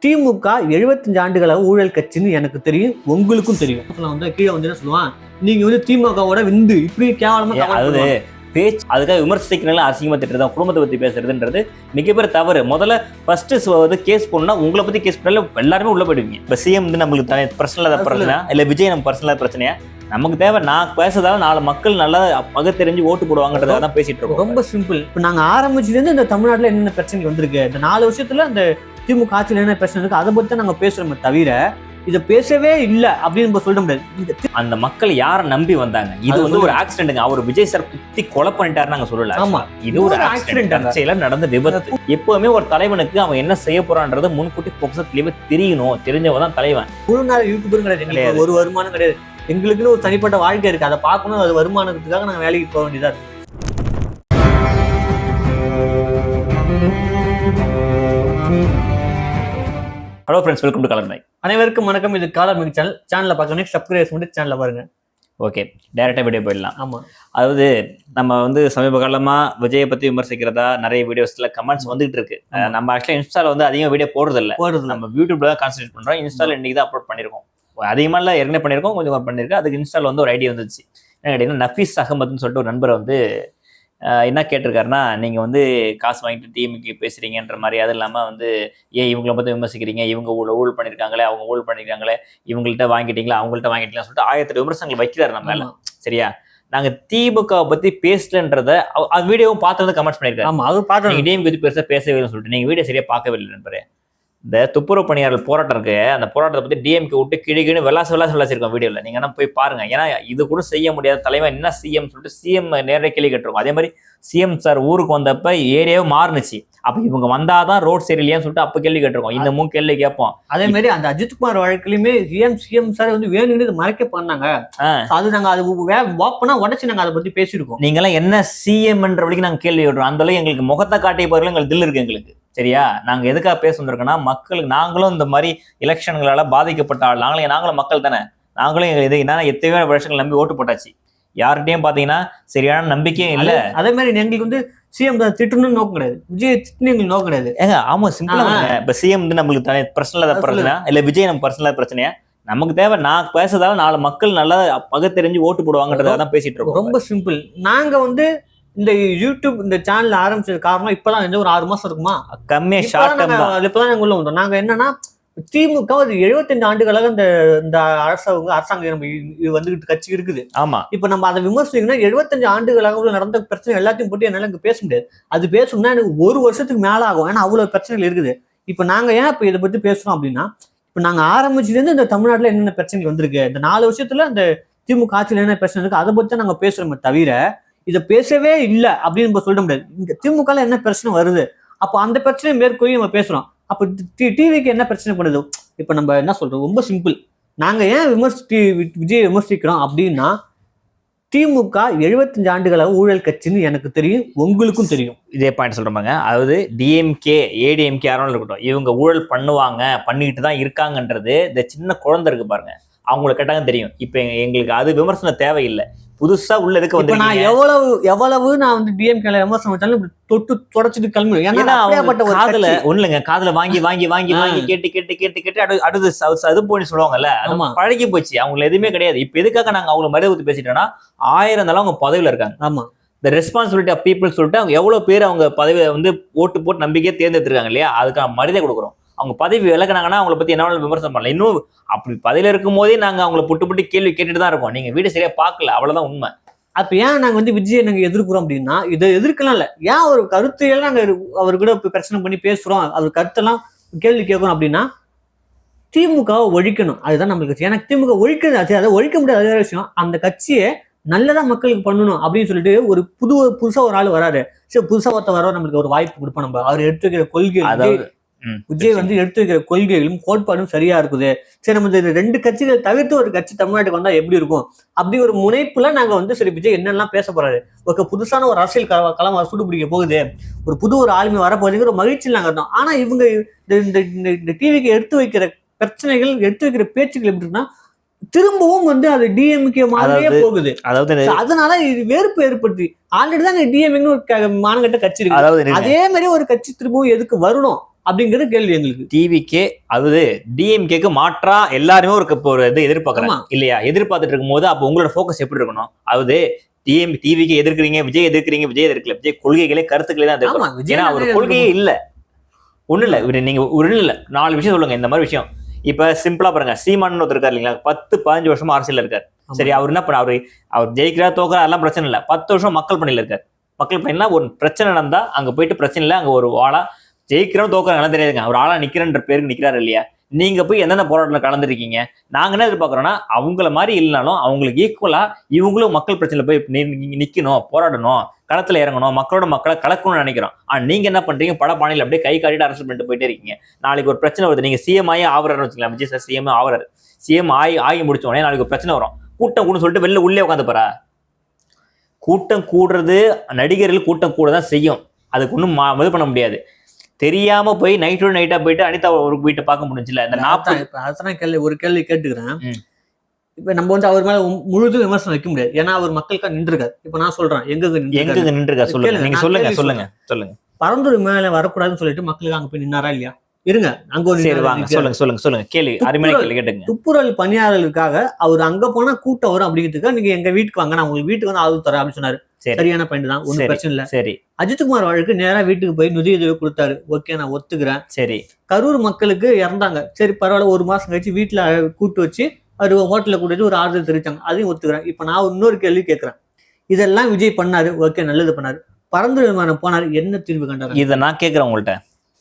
திமுக 75 ஆண்டுகளாக ஊழல் கட்சின்னு எனக்கு தெரியும், உங்களுக்கும் தெரியும். வந்து கீழே வந்து என்ன சொல்லுவான், நீங்க வந்து திமுகவோட விந்து இப்படி கேவலமா அதாவது பேச்சு அதுக்காக விமர்சிக்கிறனால அசிங்கமா திட்டுறதா குடும்பத்தை பத்தி பேசுறதுன்றது மிகப்பெரிய தவறு. முதல்ல ஃபர்ஸ்ட் வந்து கேஸ் போனா உங்களை பத்தி கேஸ் பண்ணல எல்லாருமே உள்ள போயிடுவீங்க. இப்ப சிஎம் வந்து நம்மளுக்கு பர்சனலா பிரச்சனை இல்ல விஜய் நம்ம பர்சனலா பிரச்சனையா, நமக்கு தேவை நான் பேசுறதால 4 மக்கள் நல்லா பகுத்தறிஞ்சு ஓட்டு போடுவாங்கன்றத தான் பேசிட்டு இருக்கோம். ரொம்ப சிம்பிள். இப்ப நாங்க ஆரம்பிச்சது இந்த தமிழ்நாட்டுல என்னென்ன பிரச்சனை வந்திருக்கு, இந்த 4 வருஷத்துல இந்த திமுக ஆட்சியில் என்ன பிரச்சனை இருக்கு அதை பத்தி நாங்க பேசுறோமே தவிர இதை பேசவே இல்லை அப்படின்னு நம்ம சொல்ல முடியாது. அந்த மக்கள் யாரை நம்பி வந்தாங்க? இது வந்து ஒரு ஆக்சிடென்ட். அவர் விஜய் சார் குத்தி கொலை பண்ணிட்டாரு நாங்க சொல்லல. ஆமா, இது ஒரு ஆக்சிடென்ட் நடந்த விபத்து. எப்பவுமே ஒரு தலைவனுக்கு அவன் என்ன செய்ய போறான்றது முன்கூட்டி போக்கஸ் தெளிவா தெரியணும். தெரிஞ்சவதான் தலைவன். முழு நாள் யூடியூபரும் கிடையாது, ஒரு வருமானம் கிடையாது. எங்களுக்குன்னு ஒரு தனிப்பட்ட வாழ்க்கை இருக்கு, அதை பார்க்கணும். அது வருமானத்துக்காக நாங்க வேலைக்கு போக வேண்டியதா இருக்கு. Hello friends, welcome to colour mic. அனைவருக்கும் வணக்கம். இது கலர் மைக் சேனல்ல பார்க்கணும், சப்ஸ்கிரைப் பண்ணி சேனல்ல பாருங்க. ஓகே, டைரக்டா வீடியோ போயிடலாம். ஆமா, அதாவது நம்ம வந்து சமீப காலமா விஜயை பத்தி விமர்சிக்கிறதா நிறைய வீடியோஸ்ல கமெண்ட்ஸ் வந்துகிட்டு இருக்கு. நம்ம ஆக்சுவலா இன்ஸ்டால வந்து அதிகம் வீடியோ போடுறது இல்லை, நம்ம யூடியூப்ல தான் கான்சென்ட்ரேட் பண்றோம். இன்ஸ்டால இன்னைக்கு தான் அப்லோட் பண்ணிருக்கோம். அதிகமா இல்ல, ஏற்கனவே பண்ணிருக்கோம், கொஞ்சம் பண்ணிருக்கோம். அதுக்கு இன்ஸ்டால வந்து ஒரு ஐடியா வந்துச்சு. என்ன கேட்டீங்கன்னா, நஃபீஸ் அகமதுன்னு சொல்லிட்டு ஒரு நண்பர் வந்து என்ன கேட்டிருக்காருன்னா, நீங்கள் வந்து காசு வாங்கிட்டு டிஎம்கே பேசுகிறீங்கன்ற மாதிரி, அது இல்லாமல் வந்து ஏன் இவங்கள பற்றி விமர்சிக்கிறீங்க, இவங்க ஊழல் பண்ணியிருக்காங்களே, அவங்க ஊழல் பண்ணியிருக்காங்களே, இவங்கள்ட்ட வாங்கிட்டீங்களா, அவங்கள்ட்ட வாங்கிட்டீங்களான்னு சொல்லிட்டு 1000 விமர்சனங்கள் வைக்கிறாரு நம்ம மேலே. சரியா, நாங்கள் திமுகவை பற்றி பேசலன்றத அது வீடியோவும் பார்த்து வந்து கமெண்ட்ஸ் பண்ணியிருக்காரு. ஆமாம், அது பார்த்து நீங்கள் டிஎம்கே பற்றி பெருசாக பேசவே இல்லைன்னு சொல்லிட்டு நீங்கள் வீடியோ சரியாக பார்க்கவே இல்லை நண்பரே. இந்த துப்புரவு பணியாளர் போராட்டம் இருக்கு, அந்த போராட்டத்தை பற்றி டிஎம்கே விட்டு கிழக்கின்னு விளாசிருக்கோம் வீடியோவில். நீங்கள் என்ன போய் பாருங்க. ஏன்னா இது கூட செய்ய முடியாத தலைவன் என்ன சிஎம் சொல்லிட்டு சிஎம் நேரடியாக கேள்வி கேட்டிருக்கோம். அதே மாதிரி சிஎம் சார் ஊருக்கு வந்தப்ப ஏரியாவே மாறுனுச்சு. அப்ப இவங்க வந்தாதான் ரோட் சரியில்லையான்னு சொல்லிட்டு அப்ப கேள்வி கேட்டிருக்கோம். இன்னமும் கேள்வி கேட்போம். அதே மாதிரி அந்த அஜித்குமார் வழக்கிலுமே சிஎம் சார் வந்து வேணும்னு மறைக்க பண்ணாங்க. அது நாங்க அது வாப்பனா உடச்சு நாங்க அதை பத்தி பேசியிருக்கோம். நீங்க எல்லாம் என்ன சிஎம்ன்ற வரைக்கும் நாங்க கேள்வி விடுறோம். அந்த அளவுக்கு எங்களுக்கு முகத்தை காட்டிய போறதுல எங்களுக்கு தில் இருக்கு எங்களுக்கு. சரியா, நாங்க எதுக்காக பேச வந்திருக்கோம்னா, மக்களுக்கு நாங்களும் இந்த மாதிரி எலெக்ஷன்களால பாதிக்கப்பட்ட ஆள், நாங்களும் மக்கள் தானே. நாங்களும் இது என்னன்னா எத்தனையோ வருஷங்கள் நம்பி ஓட்டு போட்டாச்சு. யார்கிட்டையும் பாத்தீங்கன்னா சரியான நம்பிக்கையும் இல்ல. அதே மாதிரி எங்களுக்கு வந்து சிஎம் திட்டணும்னு நோக்கம் கிடையாது, விஜய் திட்டணும் எங்களுக்கு நோக்கம் கிடையாது. ஏங்க ஆமா, சிம்பிளா இப்ப சிஎம் வந்து நம்மளுக்கு பர்சனலா பிரச்சனை இல்ல விஜய் நம்ம பர்சனலா பிரச்சனையா, நமக்கு தேவை நான் பேசுறதால 4 மக்கள் நல்லா பகுத்தறிஞ்சு ஓட்டு போடுவாங்கன்றதான் பேசிட்டு இருக்கோம். ரொம்ப சிம்பிள். நாங்க வந்து இந்த யூடியூப் இந்த சேனல் ஆரம்பிச்சது காரணம் இப்பதான் ஒரு 6 மாசம் இருக்குமா, கம்மியா ஷார்ட் டைம் தான். இப்பதான் நாங்க உள்ள வந்தோம். நாங்க என்னன்னா திமுக ஒரு 75 ஆண்டுகளாக இந்த அரசாங்கம் நம்ம வந்துகிட்டு கட்சி இருக்குது. ஆமா, இப்ப நம்ம அதை விமர்சிக்கணும்னா 75 ஆண்டுகளாக உள்ள நடந்த பிரச்சனை எல்லாத்தையும் போட்டு என்னால இங்க பேச முடியாது. அது பேசணும்னா எனக்கு 1 வருஷத்துக்கு மேல ஆகும். ஏன்னா அவ்வளவு பிரச்சனைகள் இருக்குது. இப்ப நாங்க ஏன் இப்ப இதை பத்தி பேசுறோம் அப்படின்னா, இப்ப நாங்க ஆரம்பிச்சது இந்த தமிழ்நாட்டுல என்னென்ன பிரச்சனைகள் வந்திருக்கு, இந்த 4 வருஷத்துல இந்த திமுக ஆட்சியில் என்ன பிரச்சனை இருக்கு அதை பத்தி நாங்க பேசுறோமே தவிர இதை பேசவே இல்லை அப்படின்னு நம்ம சொல்ல முடியாது. இங்க திமுகல என்ன பிரச்சனை வருது, அப்போ அந்த பிரச்சனையை மேற்கொள்ளி நம்ம பேசுறோம். அப்ப டிவிக்கு என்ன பிரச்சனை பண்ணுது? இப்ப நம்ம என்ன சொல்றோம், ரொம்ப சிம்பிள். நாங்க ஏன் விஜய் விமர்சிக்கிறோம் அப்படின்னா, திமுக 75 ஆண்டுகளாக ஊழல் கட்சின்னு எனக்கு தெரியும், உங்களுக்கும் தெரியும். இதே பாயிண்ட் சொல்றாங்க. அதாவது டிஎம்கே ஏடிஎம்கே யாரும் இருக்கட்டும், இவங்க ஊழல் பண்ணுவாங்க, பண்ணிட்டு தான் இருக்காங்கன்றது இந்த சின்ன குழந்தை இருக்கு பாருங்க, அவங்களுக்கு கேட்டாங்க தெரியும். இப்ப எங்களுக்கு அது விமர்சனம் தேவையில்லை. புதுசா உள்ள இருக்க வந்து நான் எவ்வளவு நான் வந்து டிஎம்கே விமர்சனம் வச்சாலும் தொட்டு தொடச்சிட்டு கிளம்பி. காதுல ஒண்ணுங்க, காதுல வாங்கி வாங்கி வாங்கி வாங்கி கேட்டு கேட்டு கேட்டு கேட்டு அடுத்து அது போய் சொல்லுவாங்கல்ல, அது பழகி போச்சு. அவங்களுக்கு எதுவுமே கிடையாது. இப்ப எதுக்காக நாங்க அவங்களை மரியாதை ஊத்தி பேசிட்டோம்னா, 1000 இருந்தாலும் அவங்க பதவியில இருக்காங்க. ஆமா, இந்த ரெஸ்பான்சிபிலிட்டி ஆஃப் பீப்புள் சொல்லிட்டு அவங்க எவ்வளவு பேர் அவங்க பதவியை வந்து ஓட்டு போட்டு நம்பிக்கையை தேர்ந்தெடுத்திருக்காங்க இல்லையா, அதுக்கான மரியாதை கொடுக்குறோம். அவங்க பதவி விலகினாங்கன்னா அவங்களை பத்தி என்ன விமர்சனம் பண்ணலாம். இன்னும் அப்படி பதவியில இருக்கும் போதே நாங்க அவங்களை புட்டு கேள்வி கேட்டுட்டு தான் இருக்கோம். நீங்க வீடு சரியா பார்க்கல, அவ்வளவுதான் உண்மை. அப்ப ஏன் நாங்க வந்து விஜயை நாங்க எதிர்க்கிறோம் அப்படின்னா, இதை எதிர்க்கலாம் இல்ல, ஏன் ஒரு கருத்தையெல்லாம் நாங்க அவர் கூட பிரச்சனை பண்ணி பேசுறோம், அவர் கருத்தெல்லாம் கேள்வி கேட்கணும் அப்படின்னா, திமுகவை ஒழிக்கணும். அதுதான் நம்மளுக்கு. எனக்கு திமுக ஒழிக்கிறது ஆச்சு, அதை ஒழிக்க முடியாத அதே விஷயம். அந்த கட்சியை நல்லதா மக்களுக்கு பண்ணணும் அப்படின்னு சொல்லிட்டு ஒரு புதுசா ஒரு ஆள் வராரு. சரி, புதுசா ஒருத்தர் வர நம்மளுக்கு ஒரு வாய்ப்பு கொடுப்போம். நம்ம அவர் எடுத்து வைக்கிற கொள்கை, விஜய் வந்து எடுத்து வைக்கிற கொள்கைகளும் கோட்பாடும் சரியா இருக்குது. சரி, நம்ம இந்த 2 கட்சிகளை தவிர்த்து ஒரு கட்சி தமிழ்நாட்டுக்கு வந்தா எப்படி இருக்கும் அப்படி ஒரு முனைப்புல நாங்க வந்து சரி விஜய் என்னெல்லாம் பேச போறாரு, ஒரு புதுசான ஒரு அரசியல் களம் சூடுபிடிக்க போகுது, ஒரு ஆளுமை வரப்போகுதுங்கிற ஒரு மகிழ்ச்சியில் நாங்க இருந்தோம். ஆனா இவங்க இந்த டிவிக்கு எடுத்து வைக்கிற பிரச்சனைகள், எடுத்து வைக்கிற பேச்சுக்கள் எப்படி இருக்குன்னா, திரும்பவும் வந்து அது டிஎம்கே மாதிரியே போகுது. அதனால இது வெறுப்பு ஏற்படுத்தி ஆல்ரெடி தான் டிஎம்கே மானகட்ட கட்சி இருக்கு. அதே மாதிரி ஒரு கட்சி திரும்பவும் எதுக்கு வரணும் அப்படிங்கிறது கேள்வி எங்களுக்கு. டிவிக்கே அது டிஎம்கேக்கு மாற்றா எல்லாருமே ஒரு இது எதிர்பார்க்கறாங்க இல்லையா? எதிர்பார்த்துட்டு இருக்கும்போது அப்போ உங்களோட ஃபோக்கஸ் எப்படி இருக்கணும்? அதாவது டிவிக்கு எதிர்க்கிறீங்க, விஜய் எதிர்க்கிறீங்க, விஜய் எதிர்க்கல, விஜய் கொள்கைகளே கருத்துக்களே தான் எதிர்க்கிறோம். ஏன்னா அவர் கொள்கையே இல்ல, ஒண்ணு இல்ல. நீங்க ஒரு இல்ல 4 விஷயம் சொல்லுங்க இந்த மாதிரி விஷயம். இப்ப சிம்பிளா பாருங்க, சீமான் ஒருத்தர் இருக்காரு இல்லைங்களா, 10-15 வருஷமா அரசியல் இருக்காரு. சரி, அவர் என்ன பண்ண, அவர் ஜெயிக்கிறா தோக்குறா அதெல்லாம் பிரச்சனை இல்ல. 10 வருஷம் மக்கள் பணியில இருக்காரு. மக்கள் பணினா ஒரு பிரச்சனை நடந்தா அங்க போயிட்டு பிரச்சனை இல்லை, அங்க ஒரு ஆளா ஜெயிக்கிறோம் தோக்குறாங்க தெரியாதுங்க, அவர் ஆளா நிக்கிறன்ற பேருக்கு நிக்கிறாரு இல்லையா? நீங்க போய் எந்தெந்த போராட்டத்தில் கலந்துருக்கீங்க? நாங்க என்ன எதிர்பார்க்கறோம்னா அவங்கள மாதிரி இல்லைனாலும் அவங்களுக்கு ஈக்குவலா இவங்களும் மக்கள் பிரச்சனையில போய் நிக்கணும், போராடணும், களத்துல இறங்கணும், மக்களை கலக்கணும்னு நினைக்கிறோம். நீங்க என்ன பண்றீங்க? படப்பாணியில் அப்படியே கை காட்டிட்டு அரசு பண்ணிட்டு போயிட்டே இருக்கீங்க. நாளைக்கு ஒரு பிரச்சனை வருது, நீங்க சிஎம் ஆகி ஆவறாரு வச்சுக்கலாம், விஜய் சார் சிஎம் ஆவறாரு, சிஎம் ஆகி முடிச்ச உடனே நாளைக்கு ஒரு பிரச்சனை வரும், கூட்டம் கூட சொல்லிட்டு வெளில உள்ளே உட்காந்து போறா. கூட்டம் கூடுறது, நடிகர்கள் கூட்டம் கூட தான் செய்யும், அதுக்கு ஒன்றும் இது பண்ண முடியாது. தெரியாம போய் நைட்டா போயிட்டு அனிதா ஒரு வீட்டை பார்க்க முடிஞ்சுல. இந்த 40 ஒரு கேள்வி கேட்டுக்கிறேன். இப்ப நம்ம வந்து அவர் மேல முழுதும் விமர்சனம் வைக்க முடியாது, ஏன்னா அவர் மக்களுக்காக நின்றுருக்காரு. இப்ப நான் சொல்றேன் எங்க நின்றுருக்காரு சொல்லுங்க, நீங்க சொல்லுங்க. பரந்தூர் மேல வரக்கூடாதுன்னு சொல்லிட்டு மக்களுக்கு அங்க போய் நின்னாரா இல்லையா? இருங்க, அங்க ஒரு சொல்லுங்க கேள்வி, அருமையான கேள்வி கேட்டுங்க. துப்புரல் பணியாளர்களுக்காக அவர் அங்க போனா கூட்டம் வரும் அப்படிங்கிறதுக்காக நீங்க எங்க வீட்டுக்கு வாங்க, நான் உங்களுக்கு வீட்டுக்கு வந்து ஆதரவு தரேன் அப்படின்னு சொன்னாரு. சரியான பாயிண்ட் தான், ஒன்னும் பிரச்சனை இல்ல. சரி, அஜித்குமார் வழக்கு நேரா வீட்டுக்கு போய் நிதியுதவி கொடுத்தாரு, ஓகே நான் ஒத்துக்கிறேன். சரி, கரூர் மக்களுக்கு இறந்தாங்க, சரி பரவாயில்ல, 1 மாசம் கழிச்சு வீட்டுல கூட்டு வச்சு அவர் ஹோட்டல்ல கூட்டிட்டு ஒரு ஆறுதல் தெரிவிச்சாங்க, அதையும் ஒத்துக்கிறேன். இப்ப நான் இன்னொரு கேள்வி கேட்கிறேன், இதெல்லாம் விஜய் பண்ணாரு, ஓகே நல்லது பண்ணாரு, பரந்தூர் விமானம் போனாரு, என்ன தீர்வு கண்டாரு? இதை நான் கேட்கிறேன் உங்கள்ட்ட,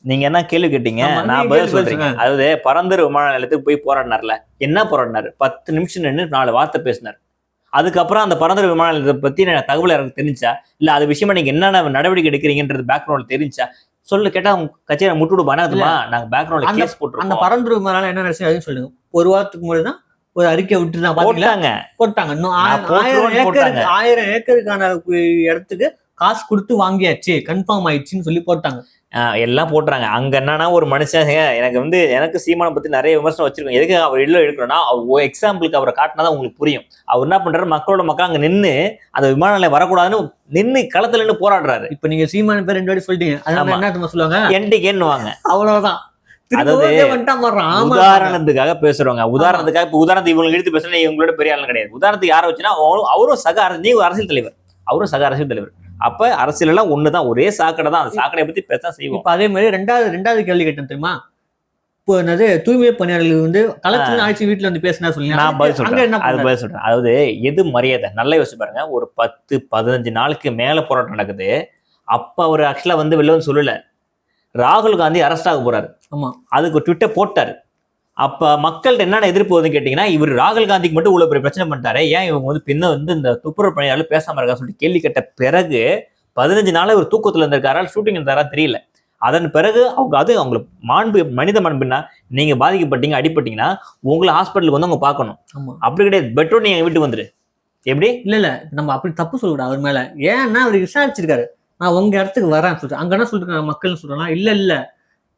நீங்க என்ன கேள்வி கேட்டீங்க, நான் பதில் சொல்றேன். அதாவது பரந்தூர் விமான நிலையத்துக்கு போய் போராடினார்ல, என்ன போராடினாரு? 10 நிமிஷம் நின்று 4 வார்த்தை பேசினார். அதுக்கப்புறம் அந்த பரந்தூர் விமான நிலையத்தை பத்தி தகவல் எனக்கு தெரிஞ்சா, இல்ல அது விஷயமா நீங்க என்னென்ன நடவடிக்கை எடுக்கிறீங்கன்றது பேக்ரவுண்ட் தெரிஞ்சா சொல்லு, கேட்டா உங்க கட்சியை முட்டுடு பண்ணாதுமா, நாங்க பேக்ரவுண்ட்ல கேஸ் போட்டுருக்கோம். அந்த பரந்தூர் விமான நிலையம் என்ன நடந்துச்சு அதையும் சொல்லுங்க. 1 வாரத்துக்கு முன்னாடி தான் ஒரு அறிக்கை விட்டு தான் போட்டாங்க. இன்னும் 1000 ஏக்கருக்கான இடத்துக்கு காசு கொடுத்து வாங்கியாச்சு, கன்ஃபார்ம் ஆயிடுச்சுன்னு சொல்லி போட்டாங்க. எல்லாம் போட்டுறாங்க. அங்க என்னன்னா ஒரு மனுஷன், எனக்கு சீமானை பத்தி நிறைய விமர்சனம் வச்சிருக்கோம். எதுக்கு அவர் இல்ல எடுக்கிறோம்னா, எக்ஸாம்பிளுக்கு அவரை காட்டினாதான் உங்களுக்கு புரியும். அவர் என்ன பண்றாரு, மக்கள் அங்க நின்று அந்த விமான நிலையம் வரக்கூடாதுன்னு நின்று களத்துல நின்று போராடுறாரு. இப்ப நீங்க சீமான பேர் 2 வாட்டி சொல்லிட்டீங்க, அதனால என்ன சொல்லுவாங்க, என்டிகேன்னுவாங்க, அவ்வளவுதான். உதாரணத்துக்காக பேசுறவங்க, உதாரணத்துக்கு இவங்களுக்கு எடுத்து பேசுறேன், இவங்களோட பெரிய ஆளும் கிடையாது. உதாரணத்துக்கு யாரை வச்சுன்னா அவரும் சக நீங்க அரசியல் தலைவர், அவரும் சக அரசியல் தலைவர். அப்ப அரசியல் எல்லாம் ஒண்ணுதான், ஒரே சாக்கடை தான். அந்த சாக்கடையை பத்தி பேச செய்வோம். இப்ப அதே மாதிரி ரெண்டாவது கேள்வி கேட்டேன் தெரியுமா, இப்போ என்னது தூய்மை பணியாளர்கள் வந்து களத்துல ஆட்சி வீட்டுல வந்து பேசினா சொல்லுங்க, நான் பதில் சொல்றேன். அதாவது எது மரியாதை நல்லா யோசிச்சு பாருங்க. ஒரு 10-15 நாளுக்கு மேல போராட்டம் நடக்குது. அப்ப அவர் ஆக்சுவலா வந்து வெளில வந்து சொல்லல, ராகுல் காந்தி அரெஸ்ட் ஆக போறாரு. ஆமா, அதுக்கு ட்விட்டர் போட்டாரு. அப்ப மக்கள்கிட்ட என்னென்ன எதிர்ப்பு வருதுன்னு கேட்டீங்கன்னா, இவர் ராகுல் காந்திக்கு மட்டும் இவ்வளவு பெரிய பிரச்சனை பண்ணிட்டாரு, ஏன் இவங்க வந்து பின்ன வந்து இந்த துப்புரவு பணியாளர் பேசாம இருக்கா சொல்லிட்டு கேள்வி கேட்ட பிறகு 15 நாள் இவர் தூக்கத்துல இருந்திருக்காரா, ஷூட்டிங் இருந்தாரா தெரியல. அதன் பிறகு அவங்களுக்கு மனித மாண்புன்னா, நீங்க பாதிக்கப்பட்டீங்க, அடிப்பட்டீங்கன்னா உங்களை ஹாஸ்பிட்டலுக்கு வந்து அவங்க பார்க்கணும். அப்படி கிடையாது, பெட்ரோல் நீங்க வீட்டுக்கு வந்துரு. எப்படி இல்ல நம்ம அப்படி தப்பு சொல்லக்கூடாது அவர் மேல. ஏன்னா அவர் விசாரிச்சிருக்காரு, நான் உங்க இடத்துக்கு வரேன் சொல்லிட்டு. அங்க என்ன சொல்லிருக்காங்க மக்கள் சொல்றாங்க, இல்ல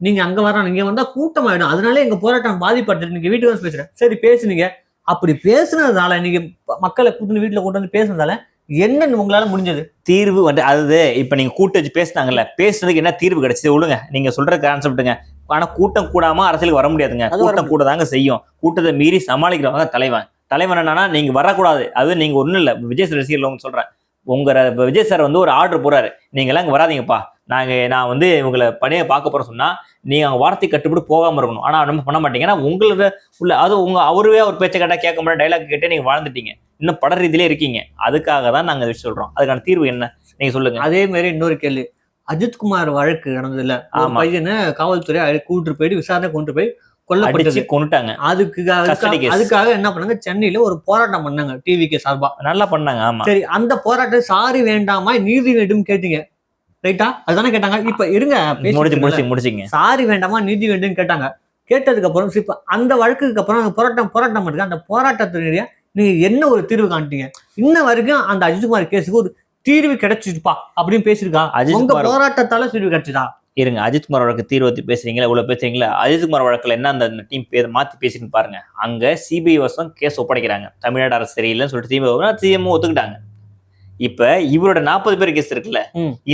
நீங்க அங்க வரணும், நீங்க வந்தா கூட்டம் ஆயிடும், அதனால எங்க போராட்டம் பாதிப்பட்டு நீங்க வீட்டுக்கு வந்து பேசுறேன். சரி பேசுனீங்க, அப்படி பேசுனதுனால நீங்க மக்களை கூட்டு வீட்டுல கொண்டு வந்து பேசுனதால என்னன்னு உங்களால முடிஞ்சது தீர்வு வந்து அது? இப்ப நீங்க கூட்ட வச்சு பேசினாங்கல்ல, பேசுனதுக்கு என்ன தீர்வு கிடைச்சது? விடுங்க, நீங்க சொல்ற கான்செப்ட்டுங்க. ஆனா கூட்டம் கூடாம அரசியலுக்கு வர முடியாதுங்க. கூட்டம் கூட தாங்க செய்யும். கூட்டத்தை மீறி சமாளிக்கிறவங்க தலைவன் என்னன்னா, நீங்க வரக்கூடாது. அது நீங்க ஒண்ணும் இல்ல, விஜய் ரசிகர்கள் சொல்றேன், விஜய் சார் வந்து ஒரு ஆர்டர் போறாரு, நீங்க எல்லாம் இங்க வராதீங்கப்பா, நான் வந்து உங்களை பணியை பார்க்க போறேன் சொன்னா நீங்க அவங்க வார்த்தை கட்டுப்பட்டு போகாம இருக்கணும். ஆனா நம்ம பண்ண மாட்டீங்கன்னா உங்களோட உள்ள அது அவருவே ஒரு பேச்சை கேட்டா கேட்க முடியாது, டைலாக் கேட்டே நீங்க வாழ்ந்துட்டீங்க, இன்னும் பட ரீதியிலே இருக்கீங்க. அதுக்காக தான் நாங்க சொல்றோம். அதுக்கான தீர்வு என்ன நீங்க சொல்லுங்க. அதே மாதிரி இன்னொரு கேள்வி, அஜித்குமார் வழக்கு நடந்தது இல்ல, பையனை காவல்துறை கூட்டு போயிட்டு விசாரணை கொண்டு போய் கொண்டுட்டாங்க. அதுக்காக என்ன பண்ணாங்க, சென்னையில ஒரு போராட்டம் பண்ணாங்க டிவிக்கு சார்பா. நல்லா பண்ணாங்க. ஆமா, சரி, அந்த போராட்டம் சாரி வேண்டாமா நீதி வேண்டும் கேட்டீங்க, ரைட்டா? அதுதானே கேட்டாங்க. இப்ப இருங்க, முடிச்சுங்க. சாரி வேண்டாமா நீதி வேண்டும் கேட்டாங்க. கேட்டதுக்கு அப்புறம் இப்ப அந்த வழக்குக்கு அப்புறம் போராட்டம் பண்ணுங்க, அந்த போராட்டத்தினுடைய நீங்க என்ன ஒரு தீர்வு காண்ட்டீங்க? இன்ன வரைக்கும் அந்த அஜித்குமார் கேஸுக்கு ஒரு தீர்வு கிடைச்சிருப்பா அப்படின்னு பேசிருக்கா? அஜித்குமார் போராட்டத்தால தீர்வு கிடைச்சதா? இருங்க, அஜித்குமார் வழக்கு தீர்வு பேசுறீங்களா, இவ்வளவு பேசுறீங்களா? அஜித்குமார் வழக்குல என்ன அந்த டீம் பேர் மாத்தி பேசின்னு பாருங்க. அங்க சிபிஐ வசம் கேஸ் ஒப்படைக்கிறாங்க, தமிழ்நாடு அரசு சரியில்லைன்னு சொல்லிட்டு சிஎம் ஒத்துக்கிட்டாங்க. இப்ப இவரோட 40 பேர் கேஸ் இருக்குல்ல,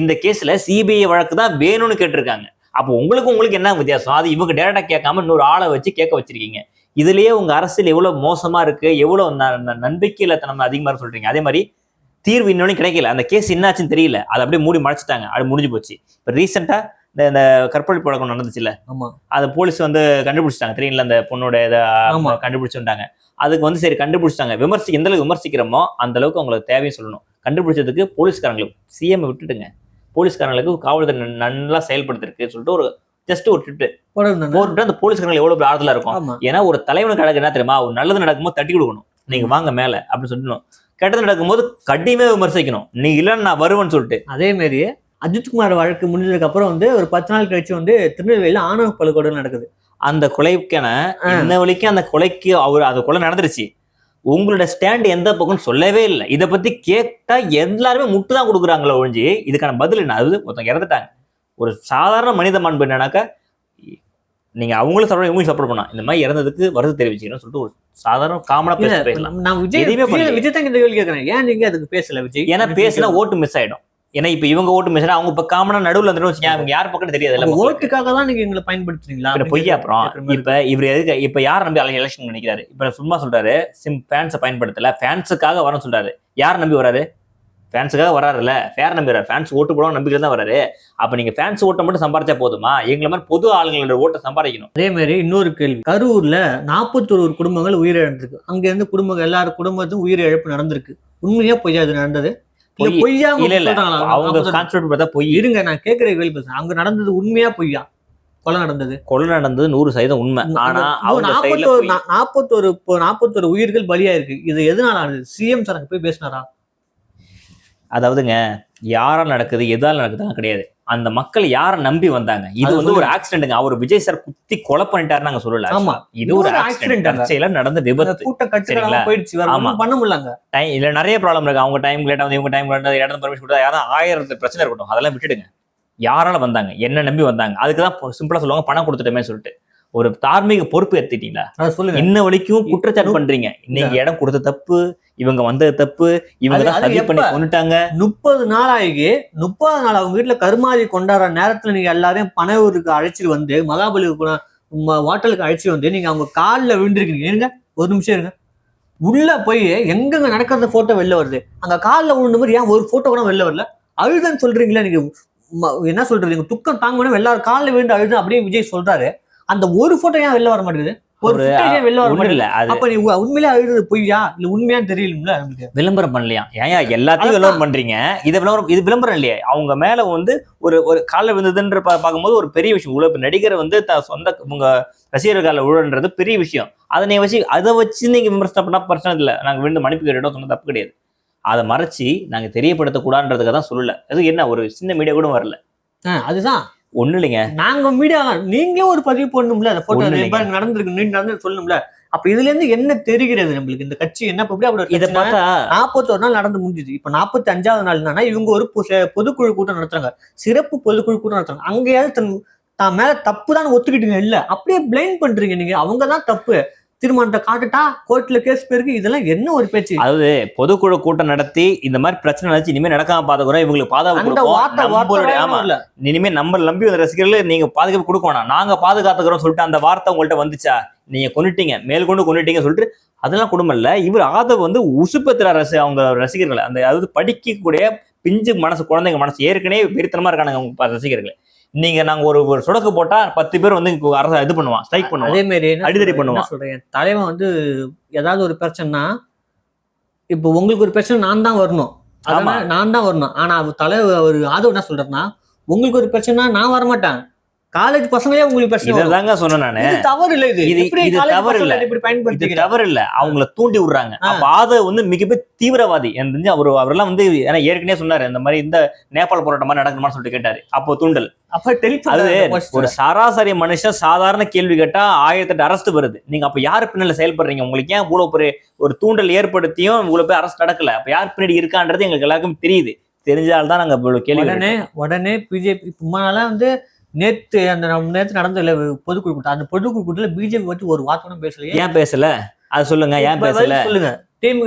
இந்த கேஸ்ல சிபிஐ வழக்கு தான் வேணும்னு கேட்டிருக்காங்க. அப்போ உங்களுக்கு என்ன வித்தியாசம்? அது இவங்க டேரக்டா கேட்காம இன்னொரு ஆளை வச்சு கேட்க வச்சிருக்கீங்க. இதுலயே உங்க அரசியல் எவ்வளவு மோசமா இருக்கு, எவ்வளவு நம்பிக்கையில நம்ம அதிகமா சொல்றீங்க. அதே மாதிரி தீர்வு இன்னொன்னு கிடைக்கல. அந்த கேஸ் என்னாச்சுன்னு தெரியல. அதை அப்படியே மூடி மறைச்சிட்டாங்க. அது முடிஞ்சு போச்சு. இப்ப ரீசெண்டா இந்த கற்பழிப்பு வழக்கம் நடந்துச்சுல்ல, அது போலீஸ் வந்து கண்டுபிடிச்சிட்டாங்க. தெரியல, அந்த பொண்ணோட கண்டுபிடிச்சுட்டாங்க. அதுக்கு சரி கண்டுபிடிச்சிட்டாங்க. எந்த அளவுக்கு விமர்சிக்கிறோமோ அந்த அளவுக்கு அவங்களுக்கு தேவையும் சொல்லணும். கண்டுபிடிச்சதுக்கு போலீஸ்காரங்களுக்கு சிஎம் விட்டுட்டுங்க, போலீஸ்காரங்களுக்கு காவல்துறை நல்லா செயல்படுத்திருக்கு சொல்லிட்டு ஒரு ஜஸ்ட் ஒரு ட்விட் போட்டுட்டு அந்த போலீஸ்காரங்களுக்கு எவ்வளவு ஆறுதலா இருக்கும். ஏன்னா ஒரு தலைவனுக்கு நடக்கு என்ன தெரியுமா, ஒரு நல்லது நடக்கும்போது தட்டி கொடுக்கணும், நீங்க வாங்க மேல அப்படின்னு சொல்லணும். கெட்டது நடக்கும்போது கண்டிப்பா விமர்சிக்கணும், நீ இல்லைன்னு நான் வருவேன்னு சொல்லிட்டு. அதே மாதிரி அஜித்குமார் வழக்கு முடிஞ்சதுக்கு அப்புறம் ஒரு 10 நாள் கழிச்சு திருநெல்வேலியில ஆணவ படுகொலை நடக்குது. அந்த கொலைக்கான இன்ன வரைக்கும் அந்த கொலைக்கு அந்த கொலை நடந்துருச்சு. உங்களோட ஸ்டாண்ட் எந்த பக்கம் சொல்லவே இல்லை. இதை பத்தி கேட்டா எல்லாருமே முட்டுதான் கொடுக்குறாங்களோ ஒழிஞ்சு இதுக்கான பதில் என்ன? அது ஒருத்தங்க இறந்துட்டாங்க. ஒரு சாதாரண மனித மாண்பு என்னன்னாக்கா, நீங்க அவங்களும் சப்போர்ட் இவங்களும் சப்போர்ட் பண்ணா இந்த மாதிரி இறந்ததுக்கு வருது தெரிவிச்சுக்கணும் சொல்லிட்டு ஒரு சாதாரண காமனா பேசலாம். நான் விஜய் தான் கேள்வி கேட்கறேன், ஏன் நீங்க அதுக்கு பேசல விஜய்? ஏன்னா பேசினா ஓட்டு மிஸ் ஆயிடும். ஏன்னா இப்ப இவங்க ஓட்டு மிஸ் ஆயிடும், அவங்க இப்ப காமனா நடுவுல வந்துடும். அவங்க யார் பக்கம் தெரியாது. ஓட்டுக்காக தான் நீங்க எங்களை பயன்படுத்துறீங்களா? பொய்யா? அப்புறம் இப்ப இவர் எதுக்கு இப்ப யார் நம்பி எலெக்ஷன் நினைக்கிறாரு? இப்ப சும்மா சொல்றாரு ஃபேன்ஸை பயன்படுத்தல, ஃபேன்ஸுக்காக வரணும் சொல்றாரு. யார் நம்பி வராரு? ஃபேன்ஸுக்காக வராருல்ல, ஃபேர் நம்பி வராரு. ஃபேன்ஸ் ஓட்டு போடுவாங்க நம்பிக்கை தான் வராரு. அப்ப நீங்க ஃபேன்ஸ் ஓட்டை மட்டும் சம்பாரிச்சா போதுமா? எங்களை மாதிரி பொது ஆளுங்களோட ஓட்டை சம்பாதிக்கணும். அதே மாதிரி இன்னொரு கேள்வி, கரூர்ல 41 குடும்பங்கள் உயிரிழந்திருக்கு. அங்க இருந்து குடும்பங்கள் எல்லாரும் குடும்பத்துக்கும் உயிரிழப்பு நடந்திருக்கு. உண்மையா பொய்யா அது நடந்தது? அவங்க கான்செப்ட் பார்த்தா பொய். இருங்க, நான் கேட்கிற கேள்வி, அங்க நடந்தது உண்மையா பொய்யா? கொலை நடந்தது 100% உண்மை. ஆனா 41 உயிர்கள் பலியா இருக்கு. இது எதனால ஆனது? சிஎம் சார் போய் பேசினாரா? அதாவதுங்க, யாரால் நடக்குது எதால் நடக்குதுலாம் கிடையாது. அந்த மக்கள் யாரை நம்பி வந்தாங்க. இது ஒரு ஆக்சிடென்ட்ங்க. அவர் விஜய் சார் குத்தி கொலை பண்ணிட்டாரு நாங்க சொல்லல. ஆமா, இது ஒரு ஆக்சிடென்ட் நடந்த விபத்து. கூட்டம் கட்டுங்களா போயிடுச்சு, வேற ஒண்ணும் பண்ண முடியலங்க. இல்ல நிறைய ப்ராப்ளம் இருக்கு. அவங்க டைம் லேட்டா வந்து, இவங்க டைம் லேட்டா, இடம் பர்மிஷன் கொடுத்தா யாரும் 1000 பிரச்சனை இருக்கட்டும், அதெல்லாம் விட்டுடுங்க. யாரால வந்தாங்க, என்ன நம்பி வந்தாங்க, அதுக்குதான் சிம்பிளா சொல்லுவாங்க பணம் கொடுத்துட்டோமே சொல்லிட்டு. ஒரு தார்மீக பொறுப்பு எடுத்துட்டீங்களா? இன்ன வரைக்கும் குற்றச்சாட்டு பண்றீங்க. நீங்க இடம் கொடுத்த தப்பு, இவங்க வந்தது தப்பு, இவங்க சதி பண்ணி கொண்டுட்டாங்க. 30 நாள் ஆகி 30 நாள் அவங்க வீட்டுல கருமாதி கொண்டாடுற நேரத்துல நீங்க எல்லாரையும் பனையூருக்கு அழைச்சிட்டு வந்து, மகாபலிபுரம் ஹோட்டலுக்கு அழைச்சிட்டு வந்து நீங்க அவங்க காலில் விழுந்திருக்கீங்க. இருங்க ஒரு நிமிஷம் இருங்க. உள்ள போய் எங்கெங்க நடக்கிறத போட்டோ வெளில வருது, அங்க காலில் விழுந்த மாதிரி ஏன் ஒரு போட்டோ கூட வெளில வரல? அழுதுன்னு சொல்றீங்களா நீங்க? என்ன சொல்றீங்க? துக்கம் தாங்கணும் எல்லாரும் காலில் விழுந்து அழுது அப்படின்னு விஜய் சொல்றாரு. அந்த ஒரு போட்டோ ஏன் வெளில வர மாட்டேங்குது? ஒரு வெளில வர மாட்டேங்குது. அப்ப நீ உண்மையிலே அழுது பொய்யா இல்ல உண்மையான்னு தெரியல? விளம்பரம் பண்ணலையா? ஏன் எல்லாத்தையும் விளம்பரம் பண்றீங்க? இது விளம்பரம் இல்லையா? அவங்க மேல ஒரு காலில் விழுந்ததுன்ற பார்க்கும்போது ஒரு பெரிய விஷயம். இவ்வளவு நடிகரை சொந்த உங்க ரசிகர் காலில் விழுன்றது பெரிய விஷயம். அதை வச்சு நீங்க விமர்சனம் பண்ணா பிரச்சனை இல்லை. நாங்க விழுந்து மன்னிப்பு கேட்டோம் சொன்ன தப்பு கிடையாது. அதை மறைச்சு நாங்க தெரியப்படுத்தக்கூடாதுன்றதுக்காக தான் சொல்லல. அது என்ன ஒரு சின்ன மீடியா கூட வரல. அதுதான் ஒண்ணு இல்லைங்க. நாங்க மீடியா நீங்களே ஒரு பதிவு போடணும்ல, அந்த போட்டோ நடந்திருக்கு நீங்க நடந்து சொல்லணும்ல. அப்ப இதுல இருந்து என்ன தெரிகிறது நம்மளுக்கு? இந்த கட்சி என்ன இதை பார்த்தா 41 நாள் நடந்து முடிஞ்சுது. இப்ப 45வது நாள் என்னன்னா, இவங்க ஒரு பொதுக்குழு கூட்டம் நடத்துறாங்க, சிறப்பு பொதுக்குழு கூட்டம் நடத்துறாங்க. அங்கேயாவது தான் மேல தப்பு தான் ஒத்துக்கிட்டீங்க இல்ல, அப்படியே பிளைம் பண்றீங்க நீங்க. அவங்கதான் தப்பு, தீர்மானத்தை காட்டுட்டா கோர்ட்ல கேஸ் போயிருக்கு. இதெல்லாம் என்ன ஒரு பேச்சு? அதாவது பொதுக்குழு கூட்டம் நடத்தி இந்த மாதிரி பிரச்சனை நடந்துச்சு, இனிமே நடக்காம பாத்துக்கிறோம், இவங்களுக்கு பாதுகாப்பு இனிமே நம்ம நம்பி வந்த ரசிகர்கள் நீங்க பாதுகாப்பு கொடுக்கணும், நாங்க பாதுகாத்துக்கிறோம் சொல்லிட்டு அந்த வார்த்தை உங்கள்ட்ட வந்துச்சா? நீங்க கொண்டுட்டீங்க, மேல்கொண்டு கொண்டுட்டீங்க சொல்லிட்டு அதெல்லாம் குடும்பம் இல்ல. இவர் ஆதவ் உசுப்பத்திர அவங்க ரசிகர்களை, அந்த அதாவது படிக்கக்கூடிய பிஞ்சு மனசு, குழந்தைங்க மனசு ஏற்கனவே வெறித்தனமா இருக்கானுங்க அவங்க ரசிகர்கள். நீங்க நாங்க ஒரு சொடக்கு போட்டா 10 பேர் அரசு இது பண்ணுவான், ஸ்ட்ரைக் பண்ணுவான், அதே மாதிரி அடிதடி பண்ணுவான். சொல்றேன், தலைவன் ஏதாவது ஒரு பிரச்சனைனா, இப்போ உங்களுக்கு ஒரு பிரச்சனை நான் தான் வரணும், நான் தான் வரணும். ஆனா தலைவர் ஆதவ் என்ன சொல்றேன்னா, உங்களுக்கு ஒரு பிரச்சனை நான் வரமாட்டேன், காலேஜ் பசங்களே உங்களுக்கு பிரச்சனை. இதாங்க சொன்னேன் நானு. இது தவறு இல்ல, இது தவறு இல்ல, இப்படி பயன்படுத்தி தவறு இல்ல, அவங்கள தூண்டி விடுறாங்க. அப்ப ஆதவ் மிகப்பெரிய தீவிரவாதி எனக்கு தெரிஞ்சு. அவரெல்லாம் ஏன்னா ஏற்கனவே சொன்னாரு, இந்த மாதிரி இந்த நேபாள போராட்டம் மாதிரி நடக்கணும்னு சொல்லிட்டு கேட்டாரு. அப்போ தூண்டல். அது ஒரு சராசரி மனுஷன் சாதாரண கேள்வி கேட்டா 1008 அரஸ்ட் வருது. நீங்க அப்ப யாரு பின்னால செயல்படுறீங்க? உங்களுக்கு ஏன் இவ்வளவு பெரிய ஒரு தூண்டல் ஏற்படுத்தியும் இவ்வளவு பேர் அரஸ்ட் நடக்கல? அப்ப யார் பின்னாடி இருக்கான்றது எங்களுக்கு எல்லாருக்கும் தெரியுது. தெரிஞ்சால்தான் நாங்க இவ்வளவு கேள்வி. உடனே பிஜேபி நேத்து நடந்த பொதுக்குழு கூட்டம், அந்த பொதுக்குழு கூட்டத்துல பிஜேபி பத்தி ஒரு வார்த்தை பேசல. ஏன் பேசல? அது சொல்லுங்க, ஏன் பேசல சொல்லுங்க. டிவி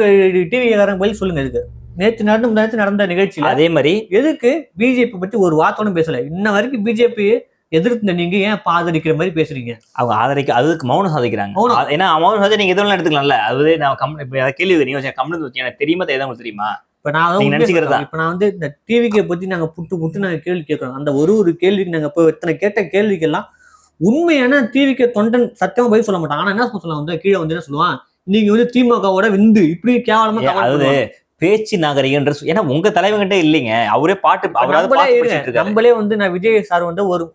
பதில் சொல்லுங்க. இதுக்கு நேத்து நடந்த நிகழ்ச்சியில அதே மாதிரி எதுக்கு பிஜேபி பத்தி ஒரு வார்த்தை பேசல? இன்ன வரைக்கும் பிஜேபி எதிர்த்து நீங்க ஏன் இப்ப ஆதரிக்கிற மாதிரி பேசுறீங்க? அவங்க அதுக்கு மௌனம் சாதிக்கிறாங்க. மௌனம். ஏன்னா மௌனம் சாதி நீங்க எதுவும் எடுத்துக்கலாம்ல. அது நான் இப்ப கேள்வி நீங்க கம்முனு வச்சு எனக்கு தெரியுமா தெரியாத உங்களுக்கு தெரியுமா? இப்ப நான் நீங்க நினைச்சுக்கிறதா? இப்ப நான் வந்து இந்த டிவிக்கை பத்தி நாங்க புட்டு நாங்க கேள்வி கேட்கிறோம். அந்த ஒரு கேள்விக்கு நாங்க இப்போ இத்தனை கேட்ட கேள்விக்கெல்லாம் உண்மையான டிவிக்கு தொண்டன் சத்தியமா பதில் சொல்ல மாட்டான். ஆனா என்ன சொல்லுவான் வந்து கீழே வந்து என்ன சொல்லுவான், நீங்க வந்து திமுகவோட விந்து இப்படி கேவலமா அதாவது பேச்சு நாகரிகன்ற ஏன்னா உங்க தலைவங்கிட்ட இல்லைங்க. அவரே பாட்டு நம்மளே வந்து நான் விஜய் சார் வந்து ஒரு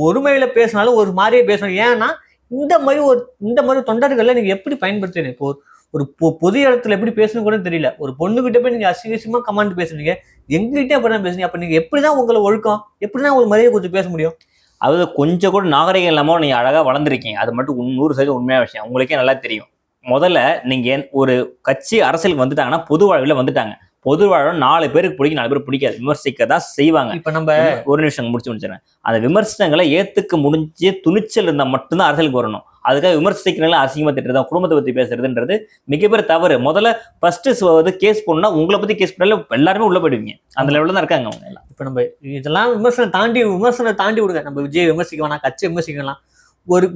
ஒருமையில பேசினாலும் ஒரு மாதிரியே பேசணும். ஏன்னா இந்த மாதிரி தொண்டர்களை நீங்க எப்படி பயன்படுத்துறீங்க? இப்போ ஒரு பொது இடத்துல எப்படி பேசணும் கூட தெரியல. ஒரு பொண்ணுகிட்ட போய் நீங்க அசிங்கமா கமெண்ட் பேசுறீங்க, எங்ககிட்ட அப்படிதான் பேசுறீங்க. அப்ப நீங்க எப்படிதான் உங்களை ஒழுக்கம், எப்படிதான் உங்களுக்கு மரியாதை கொடுத்து பேச முடியும்? அது கொஞ்சம் கூட நாகரிகம் இல்லாம நீங்க அழகா வளர்ந்துருக்கீங்க. அது மட்டும் 100% உண்மையான விஷயம். உங்களுக்கே நல்லா தெரியும். முதல்ல நீங்க ஒரு கட்சி அரசியலுக்கு வந்துட்டாங்கன்னா பொது வாழ்வில் வந்துட்டாங்க. பொது வாழ்வு 4 பேருக்கு பிடிக்கும், 4 பேருக்கு பிடிக்காது. விமர்சிக்க தான் செய்வாங்க. இப்ப நம்ம ஒரு நிமிஷம் முடிச்சிடறேன். அந்த விமர்சனங்களை ஏத்துக்க முடிஞ்ச துணிச்சல் இருந்தா மட்டும்தான் அரசியலுக்கு வரணும். அதுக்காக விமர்சிக்கிறனால அசிங்கமா திட்டுறதா, குடும்பத்தை பத்தி பேசுறதுன்றது மிகப்பெரிய தவறு. முதல்ல ஃபர்ஸ்ட் கேஸ் போடணும்னா உங்களை பத்தி கேஸ் பண்ணல எல்லாருமே உள்ள போயிடுவீங்க. அந்த லெவலில் தான் இருக்காங்க அவங்க எல்லாம். இப்ப நம்ம இதெல்லாம் விமர்சனம் தாண்டி விடுங்க. நம்ம விஜய் விமர்சிக்க வேணாம், கட்சி விமர்சிக்கலாம்.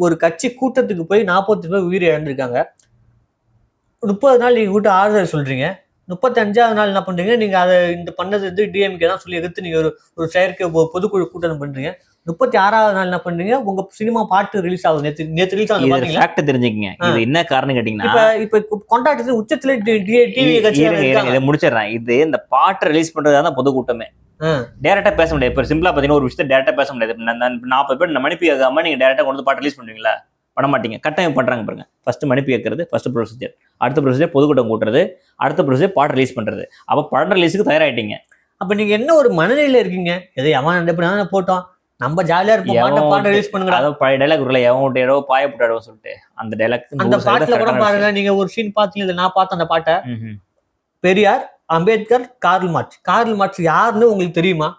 ஒரு கட்சி கூட்டத்துக்கு போய் 40 பேர் உயிரை இழந்திருக்காங்க. 30 நாள் நீங்க கூட்ட ஆறுதல் சொல்றீங்க. 35வது நாள் என்ன பண்றீங்க? நீங்க அதை இந்த பண்ணது வந்து டிஎம்கே தான் சொல்லி எதிர்த்து நீங்க ஒரு செயற்கை பொதுக்குழு கூட்டம் பண்றீங்க. 36வது நாள் என்ன பண்றீங்க? உங்க சினிமா பாட்டு ரிலீஸ் ஆகுது. நேத்து ரிலீஸ் ஆகுது பாத்தீங்களா? ஃபேக்ட் தெரிஞ்சுக்கங்க. இது என்ன காரணம் கேட்டீங்கன்னா இப்ப கொண்டாட்டத்துல உச்சத்துல டிவி கட்சி இதை முடிச்சிடறேன். இது இந்த பாட்டை ரிலீஸ் பண்றதுதான் பொதுக்கூட்டமே. டேரக்டா பேச முடியாது. இப்ப சிம்பிளா பாத்தீங்கன்னா ஒரு விஷயத்த டேரக்டா பேச முடியாது. 40 பேர் மன்னிப்பு கேட்காம நீங்க டேரக்டா கொண்டு பாட்டு ரிலீஸ் பண்ணுவீங்களா? பண்ண மாட்டீங்க. கட்டாயம் பண்றாங்க பாருங்க. ஃபர்ஸ்ட் மன்னிப்பு கேட்கறது ஃபர்ஸ்ட் ப்ரொசீஜர். அடுத்த ப்ரொசீஜர் பொதுக்கூட்டம் கூட்டுறது. அடுத்த ப்ரொசீஜர் பாட்டு ரிலீஸ் பண்றது. அப்ப படம் ரிலீஸுக்கு தயாராயிட்டீங்க. அப்ப நீங்க என்ன ஒரு மனநிலையில இருக்கீங்க? எதை எவன் போட்டோம், நம்ம ஜாலியா இருப்போம், பாட்டு ரிலீஸ் பண்ணுங்க. அதாவது பழைய டைலாக் இருக்குல்ல, எவன் விட்டு பாய போட்டாடோ சொல்லிட்டு அந்த டைலாக். அந்த பாட்டுல கூட பாருங்க, நீங்க ஒரு சீன் பாத்தீங்க, நான் பார்த்தேன் அந்த பாட்டை. பெரியார், அம்பேத்கர், கார்ல் மார்க்ஸ் யாருன்னு உங்களுக்கு தெரியுமா?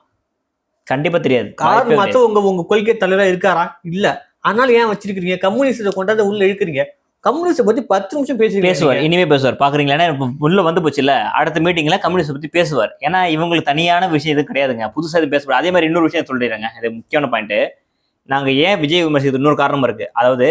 கண்டிப்பா தெரியாது. கார்ல் மார்க்ஸ் உங்க கொள்கை தலைவரா இருக்காரா? இல்ல. அதனால ஏன் வச்சிருக்கீங்க? கம்யூனிஸ்ட கொண்டாந்து உள்ள இழுக்கிறீங்க. கம்யூனிஸ்ட பத்தி 10 நிமிஷம் பேசுவார். இனிமே பேசுவார். பாக்குறீங்களா? உள்ள வந்து போச்சு இல்ல, அடுத்த மீட்டிங்ல கம்யூனிஸ்ட பத்தி பேசுவார். ஏன்னா இவங்களுக்கு தனியான விஷயம் இது கிடையாதுங்க. புதுசா இது பேசுவார். அதே மாதிரி இன்னொரு விஷயம் சொல்லிடுறேங்க, இது முக்கியமான பாயிண்ட். நாங்க ஏன் விஜய் விமர்சிக்கிறது இன்னொரு காரணம் இருக்கு. அதாவது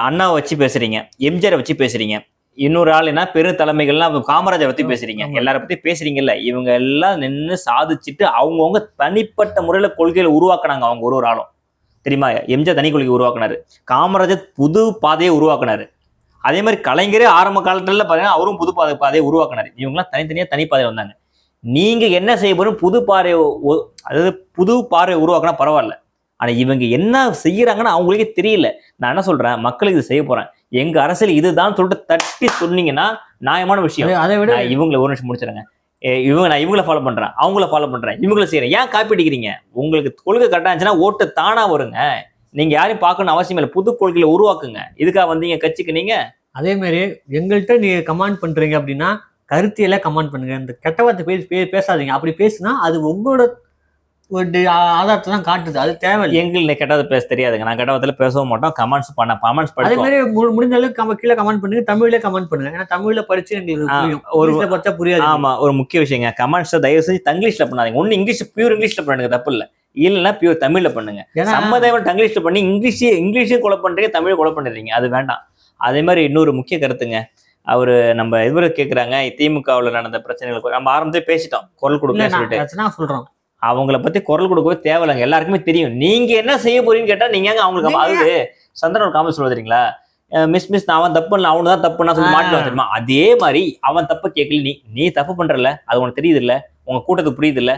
அண்ணாவை வச்சு பேசுறீங்க, எம்ஜிஆரை வச்சு பேசுறீங்க, இன்னொரு ஆள் என்ன பெரு தலைமைகள்லாம் காமராஜரை பத்தி பேசுறீங்க, எல்லார பத்தி பேசுறீங்கல்ல. இவங்க எல்லாம் நின்று சாதிச்சுட்டு அவங்கவுங்க தனிப்பட்ட முறையில கொள்கைகளை உருவாக்குனாங்க. அவங்க ஒரு ஆளும் தெரியுமா? எம்ஜிஆர் தனி கொள்கை உருவாக்குனாரு. காமராஜர் புது பாதையை உருவாக்குனாரு. அதே மாதிரி கலைஞரே ஆரம்ப காலத்துல பாத்தீங்கன்னா அவரும் புது பாதையை உருவாக்குனாரு. இவங்கெல்லாம் தனித்தனியா தனி பாதையில வந்தாங்க. நீங்க என்ன செய்ய போறோம்? அதாவது புது பார்வை உருவாக்குனா பரவாயில்ல. ஆனா இவங்க என்ன செய்யறாங்கன்னு அவங்களுக்கே தெரியல. நான் என்ன சொல்றேன், மக்களுக்கு இது செய்ய போறேன், எங்க அரசியல் இதுதான் சொல்லிட்டு தட்டி சொன்னீங்கன்னா நியாயமான விஷயம். அதை விட இவங்களை ஒரு நிமிஷம் முடிச்சிருங்க. நான் இவங்களை ஃபாலோ பண்றேன், அவங்கள ஃபாலோ பண்றேன், இவங்களை செய்யறேன். ஏன் காப்பி அடிக்கிறீங்க? உங்களுக்கு கொள்கை கரெக்டா இருந்துச்சுன்னா ஓட்டு தானா வருங்க. நீங்க யாரையும் பார்க்கணும் அவசியம் இல்லை. புது கொள்கையில உருவாக்குங்க. இதுக்காக வந்தீங்க கட்சிக்கு நீங்க? அதே மாதிரி எங்கள்கிட்ட நீங்க கமெண்ட் பண்றீங்க அப்படின்னா கருத்தியெல்லாம் கமெண்ட் பண்ணுங்க. இந்த கெட்ட வார்த்தை பேசாதீங்க. அப்படி பேசுனா அது உங்களோட ஆதாரத்தை தான் காட்டுது. அது தேவையில்லை. எங்களுக்கு கெட்டதை பேச தெரியாதுங்க. நான் கெட்டவத்துல பேசவும் மாட்டோம். கமெண்ட்ஸ் அதே மாதிரி முடிஞ்ச அளவுக்கு கீழே கமெண்ட் பண்ணுங்க. தமிழ்ல கமெண்ட் பண்ணுங்க. ஏன்னா தமிழ்ல படிச்சு எங்களுக்கு புரியாது. ஆமா, ஒரு முக்கிய விஷயங்க. கமெண்ட்ஸ் தயவு செஞ்சு தங்கிலீஷ்ல பண்ணாதீங்க. ஒண்ணு இங்கிலீஷ் பியூர் இங்கிலீஷ்ல பண்ணுங்க, தப்பு இல்லை. இல்லைன்னா பியூர் தமிழ்ல பண்ணுங்க. சம்மதம் தங்கிலீஷ்ல பண்ணி இங்கிலீஷையும் கொலை பண்றீங்க, தமிழ் கொலை பண்ணிடுறீங்க. அது வேண்டாம். அதே மாதிரி இன்னொரு முக்கிய கருத்துங்க, நம்ம இவரை கேட்குறாங்க, திமுகவில் நடந்த பிரச்சனைகளுக்கு நம்ம ஆரம்பத்திலே பேசிட்டோம், குரல் கொடுக்க சொல்லிட்டு சொல்றோம். அவங்கள பத்தி குரல் கொடுக்கவே தேவையில்லைங்க. எல்லாருக்குமே தெரியும் நீங்க என்ன செய்ய போறீங்கன்னு கேட்டா நீங்க அவங்களுக்கு அதாவது சந்திரன் ஒரு காமெடி சொல்லுறீங்களா, மிஸ் அவன் தப்பு இல்லை, அவனு தான் தப்புன்னா சொல்லி மாட்டேன் தெரியுமா? அதே மாதிரி அவன் தப்ப கேட்கல, நீ தப்பு பண்றல, அது உனக்கு தெரியுது இல்ல, உங்க கூட்டத்துக்கு புரியுது இல்ல.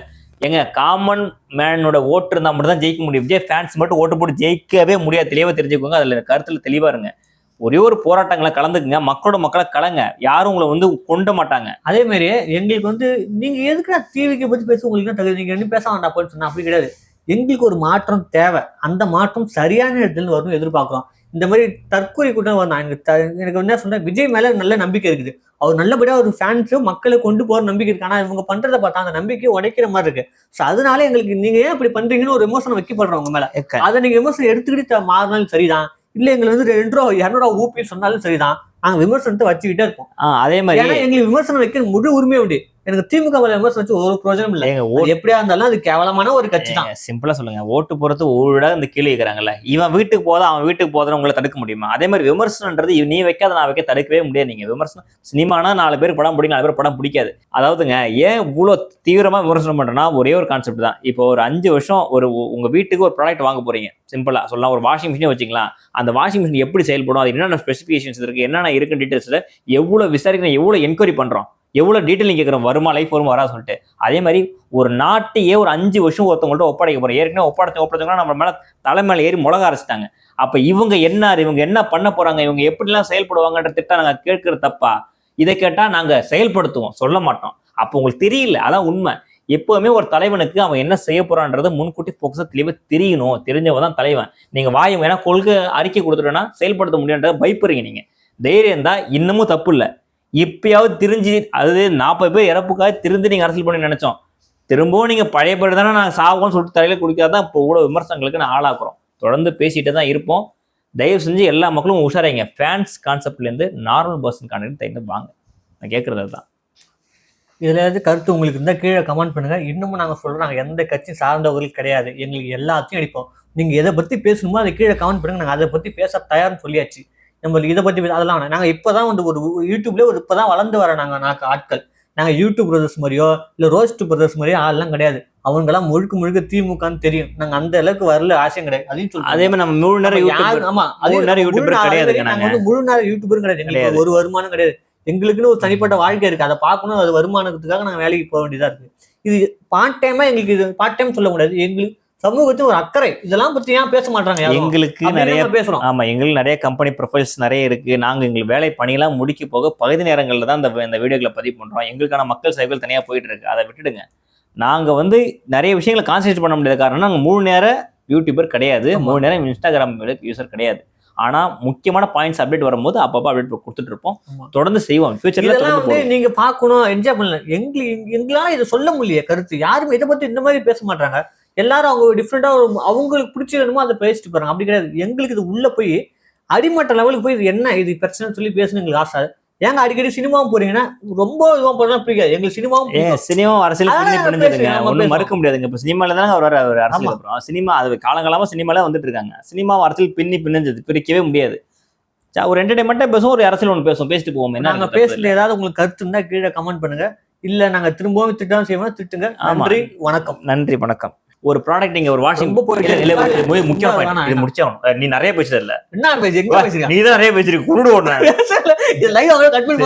எங்க காமன் மேனோட ஓட்டு இருந்தா மட்டும் தான் ஜெயிக்க முடியும். விஜய் ஃபேன்ஸ் மட்டும் ஓட்டு போட்டு ஜெயிக்கவே முடியாது. தெளிவா தெரிஞ்சுக்கோங்க. அதுல கருத்துல தெளிவா இருங்க. ஒரே ஒரு போராட்டங்களை கலந்துக்குங்க, மக்களை கலங்க. யாரும் உங்களை கொண்ட மாட்டாங்க. அதே மாதிரி எங்களுக்கு நீங்க எதுக்கு டிவிக்கு பத்தி பேச உங்களுக்கு தகுதி, நீங்க என்ன பேச வேண்டாம் அப்படின்னு சொன்னா அப்படி கிடையாது. எங்களுக்கு ஒரு மாற்றம் தேவை. அந்த மாற்றம் சரியான இடத்துல வரணும் எதிர்பார்க்கிறோம். இந்த மாதிரி தற்கொலை கூட்டம் வந்தான். எனக்கு என்ன சொல்றேன், விஜய் மேல நல்ல நம்பிக்கை இருக்குது. அவர் நல்லபடியா ஒரு ஃபேன்ஸும் மக்களை கொண்டு போற நம்பிக்கை இருக்கு. ஆனா இவங்க பண்றதை பார்த்தா அந்த நம்பிக்கையை உடைக்கிற மாதிரி இருக்கு. ஸோ அதனால எங்களுக்கு நீங்க ஏன் இப்படி பண்றீங்கன்னு ஒரு விமர்சனம் வைக்கப்படுறவங்க மேல அதை நீங்க விமர்சனம் எடுத்துக்கிட்டு மாறினாலும் சரிதான், இல்ல எங்களுக்கு 200 ஊப்பி சொன்னாலும் சரிதான், நாங்க விமர்சனத்தை வச்சுக்கிட்டே இருப்போம். அதே மாதிரி எங்களுக்கு விமர்சனம் வைக்க முழு உரிமை உண்டு. எனக்கு திமுக விமர்சனம் வச்சு ஒரு பிரயோஜனம் இல்லை. எப்படியா இருந்தாலும் அது கேவலமான ஒரு கட்சி தான். சிம்பிளா சொல்லுங்க, ஓட்டு போறது ஒவ்வொரு இந்த கேள்வி கேட்கறாங்கல்ல, இவன் வீட்டுக்கு போதா அவன் வீட்டுக்கு போதும் உங்களை தடுக்க முடியுமா? அதே மாதிரி விமர்சனம்ன்றது நீ வைக்காத நான் வைக்க தடுக்கவே முடியாது. நீங்க விமர்சனம் சினிமானா 4 பேர் படம் பிடிக்கும், 4 பேர் படம் பிடிக்காது. அதாவதுங்க ஏன் இவ்வளவு தீவிரமா விமர்சனம் பண்றேன்னா ஒரே ஒரு கான்செப்ட் தான். இப்போ ஒரு 5 வருஷம் உங்க வீட்டுக்கு ஒரு ப்ராடக்ட் வாங்க போறீங்க, சிம்பிளா சொல்லலாம் ஒரு வாஷிங் மிஷினே வச்சுக்கலாம். அந்த வாஷிங் மிஷின் எப்படி செயல்படும், அது என்னென்ன ஸ்பெசிஃபிகேஷன்ஸ் இருக்கு, என்னென்ன இருக்கு டீடைல்ஸ்ல எவ்வளவு விசாரிக்கிறோம், எவ்வளவு என்கொயரி பண்றோம், எவ்வளவு டீட்டெயில் கேட்கறோம், வருமா லைஃப் வருமா வரா சொல்லிட்டு. அதே மாதிரி ஒரு நாட்டையே ஒரு 5 வருஷம் ஒருத்தவங்கள்ட்ட ஒப்படைக்க போறோம். ஏற்கனவே ஒப்படைச்சவங்கன்னா நம்ம மேல தலைமையில ஏறி முளக அரைச்சிட்டாங்க. அப்ப இவங்க என்ன பண்ண போறாங்க, இவங்க எப்படிலாம் செயல்படுவாங்கன்ற திட்டம் நாங்க கேட்கறது தப்பா? இதை கேட்டா நாங்க செயல்படுத்துவோம், சொல்ல மாட்டோம். அப்போ உங்களுக்கு தெரியல, அதான் உண்மை. எப்பவுமே ஒரு தலைவனுக்கு அவன் என்ன செய்ய போறான்றதை முன்கூட்டி போக்கஸா தெளிவா தெரியணும். தெரிஞ்சவன் தான் தலைவன். நீங்க வாயும் வேணா கொள்கை அறிக்கை கொடுத்துட்டோன்னா செயல்படுத்த முடியுன்றத பயப்படுறீங்க. நீங்க தைரியம் தான், இன்னமும் தப்பு இல்லை. இப்பயாவது திரிஞ்சு, அது 40 பேர் இறப்புக்காக திருந்து நீங்க அரசியல் பண்ணி நினைச்சோம். திரும்பவும் நீங்க பழையபடி தானே நான் சாவோன்னு சொல்லிட்டு தலையில குடிக்காதான் இப்போ இவ்வளவு விமர்சனங்களுக்கு நான் ஆளாக்குறோம். தொடர்ந்து பேசிட்டு தான் இருப்போம். தயவு செஞ்சு எல்லா மக்களும் உஷாராங்க. ஃபேன்ஸ் கான்செப்ட்ல இருந்து நார்மல் பர்சன் கான்செப்ட் தயந்து வாங்க. நான் கேட்கறது தான். இதுல ஏதாவது கருத்து உங்களுக்கு இருந்தால் கீழே கமெண்ட் பண்ணுங்க. இன்னமும் நாங்கள் சொல்றோம், நாங்கள் எந்த கட்சி சார்ந்தவர்கள் கிடையாது. எங்களுக்கு எல்லாத்தையும் அடிப்போம். நீங்க எதை பத்தி பேசணுமோ அதை கீழே கமெண்ட் பண்ணுங்க. நாங்கள் அதை பத்தி பேச தயார்னு சொல்லியாச்சு. நம்மளுக்கு இதை பத்தி அதெல்லாம் நாங்கள் இப்போதான் வந்து ஒரு யூடியூப்லேயே இப்போதான் வளர்ந்து வர நாங்கள் ஆட்கள். நாங்கள் யூடியூப் பிரதர்ஸ் மாதிரியோ இல்லை ரோஸ்ட் பிரதர்ஸ் மாதிரியோ ஆள்லாம் கிடையாது. அவங்கெல்லாம் முழுக்க திமுகன்னு தெரியும். நாங்கள் அந்த அளவுக்கு வரல, ஆசையும் கிடையாது. அதையும் சொல்லுவோம். அதே மாதிரி நம்ம முழு நேரம் முழு நேரம் யூடியூபரும் கிடையாது. எங்களுக்கு ஒரு வருமானம் கிடையாது. எங்களுக்குன்னு ஒரு தனிப்பட்ட வாழ்க்கை இருக்கு. அதை பார்க்கணும். அது வருமானத்துக்காக நாங்கள் வேலைக்கு போக வேண்டியதா இருக்கு. இது பார்ட் டைமா எங்களுக்கு, இது பார்ட் டைம் சொல்ல முடியாது. எங்களுக்கு சமூகத்துக்கு ஒரு அக்கறை. இதெல்லாம் பத்தி ஏன் பேச மாட்டாங்க? எங்களுக்கு நிறைய பேசுறோம். ஆமா, எங்களுக்கு நிறைய கம்பெனி ப்ரொஃபைல்ஸ் நிறைய இருக்கு. நாங்க எங்களுக்கு வேலை பணியெல்லாம் முடிக்க போக பகுதி நேரங்கள்ல தான் இந்த வீடியோக்களை பதிவு பண்றோம். எங்களுக்கான மக்கள் சைக்கிள் தனியா போயிட்டு இருக்கு. அதை விட்டுடுங்க. நாங்க வந்து நிறைய விஷயங்களை கான்சென்ட்ரேட் பண்ண முடியாத காரணம் நாங்க முழு நேர யூடியூபர் கிடையாது, முழு நேரம் இன்ஸ்டாகிராம் யூசர் கிடையாது. ஆனா முக்கியமான பாயிண்ட்ஸ் அப்டேட் வரும்போது அப்பப்போ அப்டேட் கொடுத்துட்டு இருப்போம். தொடர்ந்து செய்வோம். ஃபியூச்சர்ல நீங்க பாக்கணும், என்ஜாய் பண்ணலாம். எங்களால இதை சொல்ல முடியல கருத்து. யாருமே இதை பத்தி இந்த மாதிரி பேச மாட்டாங்க. எல்லாரும் அவங்க டிஃப்ரெண்டா அவங்களுக்கு பிடிச்சிருந்தமோ அதை பேசிட்டு போறாங்க. அப்படி கிடையாது. எங்களுக்கு இது உள்ள போய் அடிமட்ட லெவலுக்கு போய் இது என்ன இது பிரச்சனை சொல்லி பேசணும் எங்களுக்கு ஆசை. ஏங்க அடிக்கடி சினிமாவும் போறீங்கன்னா ரொம்ப இதுவும் போறதா பிடிக்காது எங்களுக்கு. சினிமா அரசியல் ஒன்றும் மறுக்க முடியாதுங்க. இப்ப சினிமால தானே அவர் அரசியல். அப்புறம் சினிமா அது காலங்காலமா சினிமால வந்துட்டு இருக்காங்க. சினிமா அரசியல் பின்னஞ்சது பிரிக்கவே முடியாது. ஒரு என்டர்டைன்மெண்ட்டா பேசுவோம், ஒரு அரசியல் ஒன்று பேசுவோம், பேசிட்டு போவோம். நாங்க பேசுறது ஏதாவது உங்களுக்கு கருத்து இருந்தா கீழே கமெண்ட் பண்ணுங்க. இல்ல நாங்க திரும்பவும் திட்டம் செய்வோம், திட்டுங்க. நன்றி வணக்கம். நன்றி வணக்கம். ஒரு ப்ராடக்ட் நீங்க ஒரு வாஷிங் முக்கியமான இது முடிச்சாகணும். நீ நிறைய பேசுறது இல்ல, என்ன பேசி நீ தான் நிறைய பேசிருக்க குருடு ஓடுற. லைவ் கட் பண்ணி